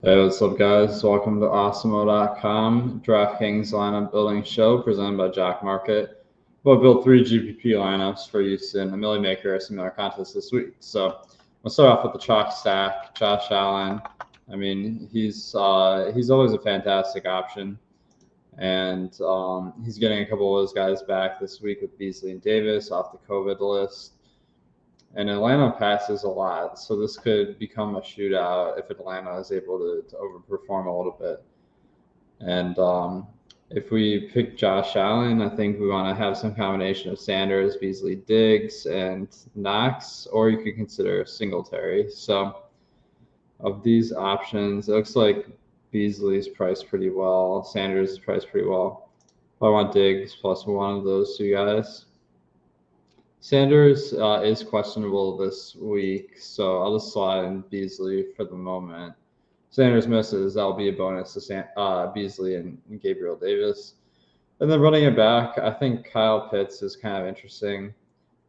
Hey, what's up, guys? Welcome to Awesemo.com, DraftKings lineup building show presented by Jock Market. We'll build 3 GPP lineups for use in a Millie Maker or similar contest this week. So we'll start off with the chalk stack. Josh Allen. I mean, he's always a fantastic option, and he's getting a couple of those guys back this week with Beasley and Davis off the COVID list. And Atlanta passes a lot, so this could become a shootout if Atlanta is able to overperform a little bit. And if we pick Josh Allen, I think we want to have some combination of Sanders, Beasley, Diggs, and Knox, or you could consider Singletary. So of these options, it looks like Beasley's priced pretty well. Sanders is priced pretty well. I want Diggs plus one of those two guys. Sanders is questionable this week, so I'll just slide in Beasley for the moment. Sanders misses, that'll be a bonus to Beasley and Gabriel Davis. And then running it back, I think Kyle Pitts is kind of interesting.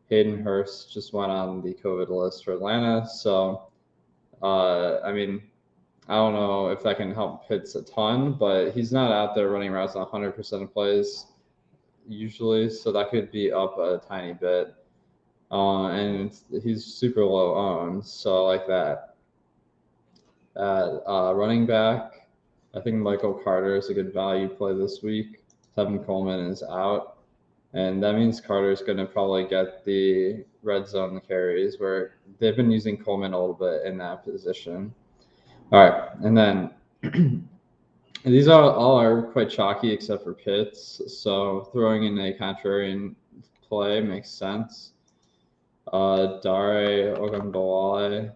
Hayden Hurst just went on the COVID list for Atlanta, so I mean, I don't know if that can help Pitts a ton, but he's not out there running routes on 100% of plays usually, so that could be up a tiny bit. And he's super low owned, so I like that. At running back, I think Michael Carter is a good value play this week. Tevin Coleman is out, and that means Carter is going to probably get the red zone carries where they've been using Coleman a little bit in that position. All right, and then these all are quite chalky except for Pitts, so throwing in a contrarian play makes sense. Dare Ogunbowale,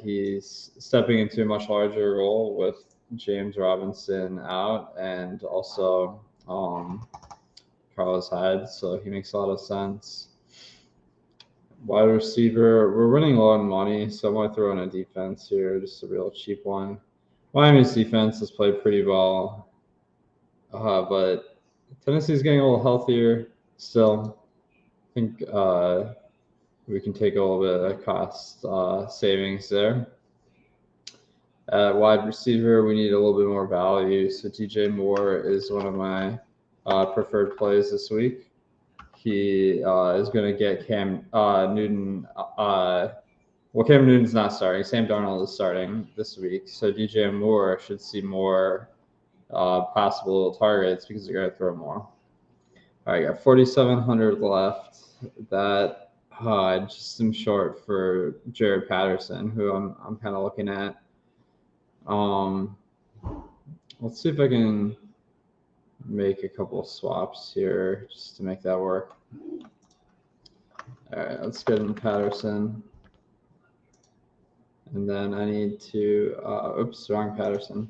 he's stepping into a much larger role with James Robinson out and also Carlos Hyde, so he makes a lot of sense. Wide receiver, we're running low on money, so I'm going to throw in a defense here, just a real cheap one. Miami's defense has played pretty well, but Tennessee's getting a little healthier still. I think we can take a little bit of cost savings there. At wide receiver, we need a little bit more value. So DJ Moore is one of my preferred plays this week. He is going to get Cam Newton. Cam Newton's not starting. Sam Darnold is starting this week. So DJ Moore should see more possible targets because they're going to throw more. All right, I got 4,700 left. That just am short for Jared Patterson, who I'm kind of looking at. Let's see if I can make a couple of swaps here just to make that work. All right, let's get in Patterson. And then I need to, wrong Patterson.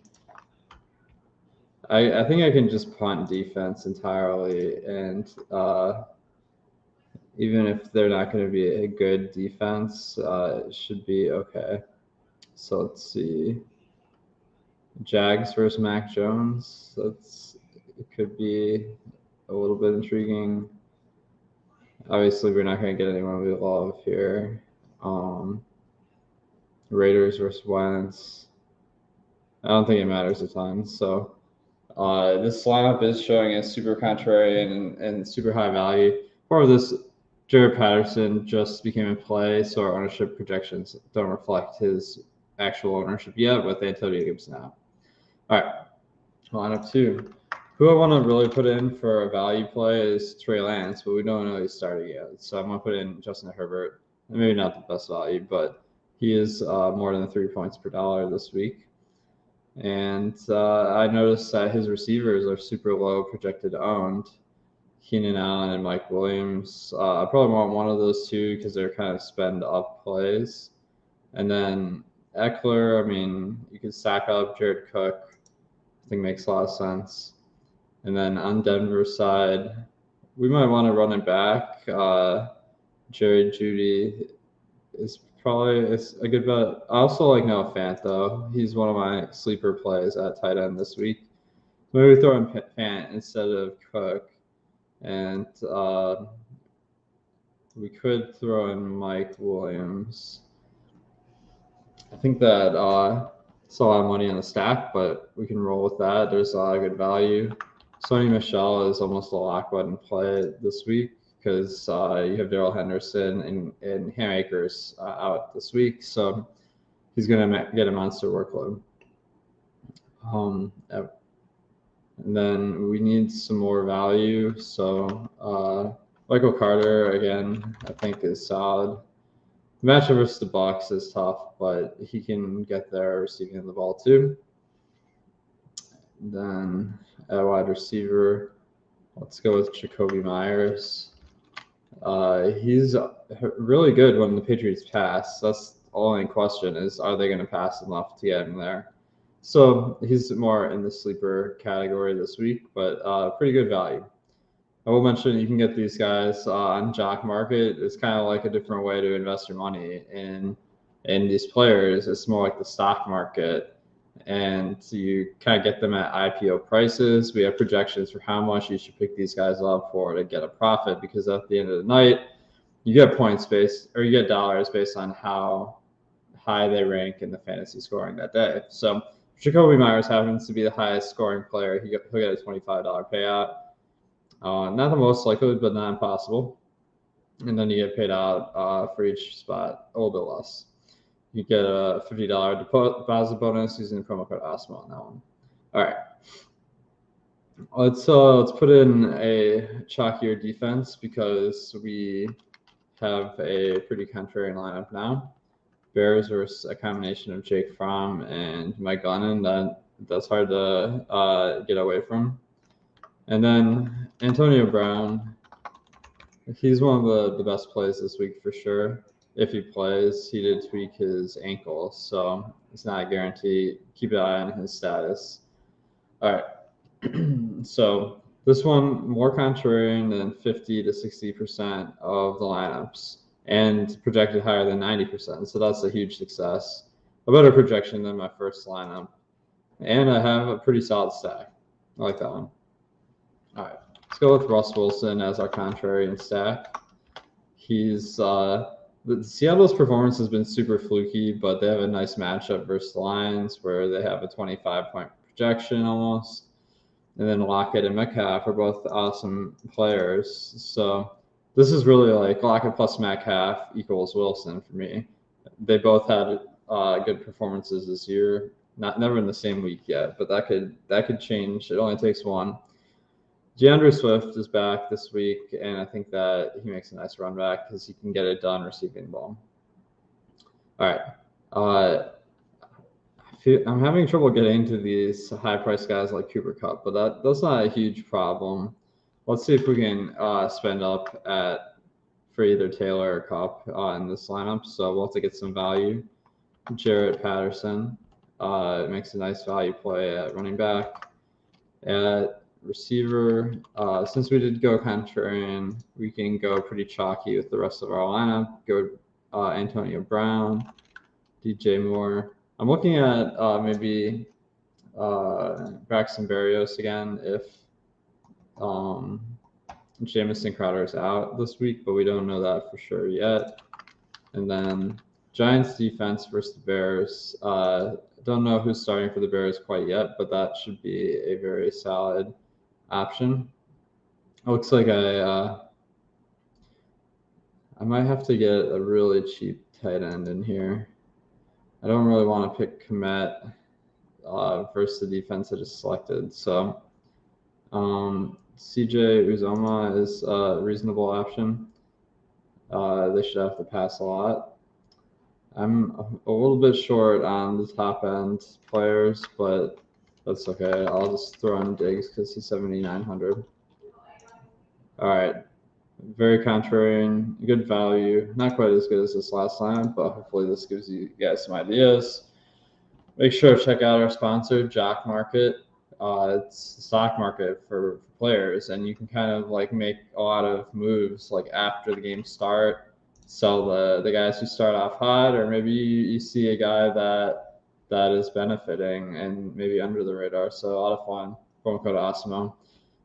I think I can just punt defense entirely, and even if they're not going to be a good defense, it should be okay. So let's see. Jags versus Mac Jones. It could be a little bit intriguing. Obviously, we're not going to get anyone we love here. Raiders versus Wentz. I don't think it matters a ton. So this lineup is showing a super contrarian and super high value. Part of this, Jared Patterson just became in play, so our ownership projections don't reflect his actual ownership yet with Antonio Gibson out. All right, lineup 2. Who I want to really put in for a value play is Trey Lance, but we don't know he's starting yet. So I'm going to put in Justin Herbert. Maybe not the best value, but he is more than 3 points per dollar this week. And I noticed that his receivers are super low projected owned. Keenan Allen and Mike Williams. I probably want one of those two because they're kind of spend up plays. And then Eckler, I mean, you could stack up Jared Cook. I think makes a lot of sense. And then on Denver's side, we might want to run it back. Jerry Jeudy is probably a good bet. I also like Noah Fant, though. He's one of my sleeper plays at tight end this week. Maybe throw in Fant instead of Cook. And we could throw in Mike Williams. I think that Still a lot of money on the stack, but we can roll with that. There's a lot of good value. Sony Michel is almost a lock button play this week because you have Darrell Henderson and Ham Akers out this week, so he's going to get a monster workload. And then we need some more value. So Michael Carter, again, I think is solid. The matchup versus the Bucs is tough, but he can get there receiving the ball too. Then at wide receiver, let's go with Jacoby Myers. He's really good when the Patriots pass. That's the only question is, are they going to pass enough to get him there? So he's more in the sleeper category this week, but pretty good value. I will mention you can get these guys on Jock Market. It's kind of like a different way to invest your money in these players. It's more like the stock market, and you kind of get them at IPO prices. We have projections for how much you should pick these guys up for to get a profit, because at the end of the night, you get points based, or you get dollars based on how high they rank in the fantasy scoring that day. So Jacoby Myers happens to be the highest scoring player. He'll get a $25 payout. Not the most likely, but not impossible. And then you get paid out for each spot a little bit less. You get a $50 deposit bonus using the promo code Awesemo on that one. All right. Let's put in a chalkier defense because we have a pretty contrarian lineup now. Bears versus a combination of Jake Fromm and Mike Glennon. That's hard to get away from. And then Antonio Brown, he's one of the best plays this week for sure. If he plays, he did tweak his ankle, so it's not a guarantee. Keep an eye on his status. All right. So this one, more contrarian than 50 to 60% of the lineups and projected higher than 90%. So that's a huge success. A better projection than my first lineup. And I have a pretty solid stack. I like that one. All right, let's go with Russ Wilson as our contrarian stack. He's Seattle's performance has been super fluky, but they have a nice matchup versus the Lions where they have a 25-point projection almost. And then Lockett and Metcalf are both awesome players. So this is really like Lockett plus Metcalf equals Wilson for me. They both had good performances this year. Never in the same week yet, but that could change. It only takes one. DeAndre Swift is back this week, and I think that he makes a nice run back because he can get it done receiving the ball. All right. I'm having trouble getting into these high-priced guys like Cooper Kupp, but that's not a huge problem. Let's see if we can spend up for either Taylor or Kupp in this lineup. So we'll have to get some value. Jarrett Patterson makes a nice value play at running back. At receiver, since we did go contrarian, we can go pretty chalky with the rest of our lineup. Go Antonio Brown, DJ Moore. I'm looking at maybe Braxton Berrios again if Jamison Crowder is out this week, but we don't know that for sure yet. And then Giants defense versus the Bears. Don't know who's starting for the Bears quite yet, but that should be a very solid option. It looks like I might have to get a really cheap tight end in here. I don't really want to pick Komet versus the defense I just selected. So CJ Uzoma is a reasonable option. They should have to pass a lot. I'm a little bit short on the top end players, but that's okay. I'll just throw in Diggs because he's 7,900. All right. Very contrarian, good value. Not quite as good as this last time, but hopefully this gives you guys some ideas. Make sure to check out our sponsor, Jock Market. It's the stock market for players, and you can kind of like make a lot of moves like after the game start. Sell the guys who start off hot, or maybe you see a guy that is benefiting and maybe under the radar. So a lot of fun. Promo code Awesemo.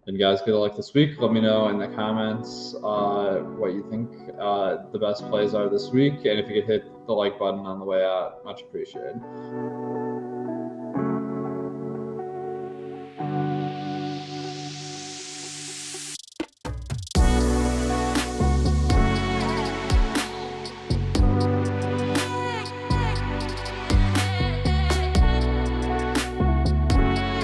And guys, good luck this week. Let me know in the comments what you think the best plays are this week. And if you could hit the like button on the way out, much appreciated.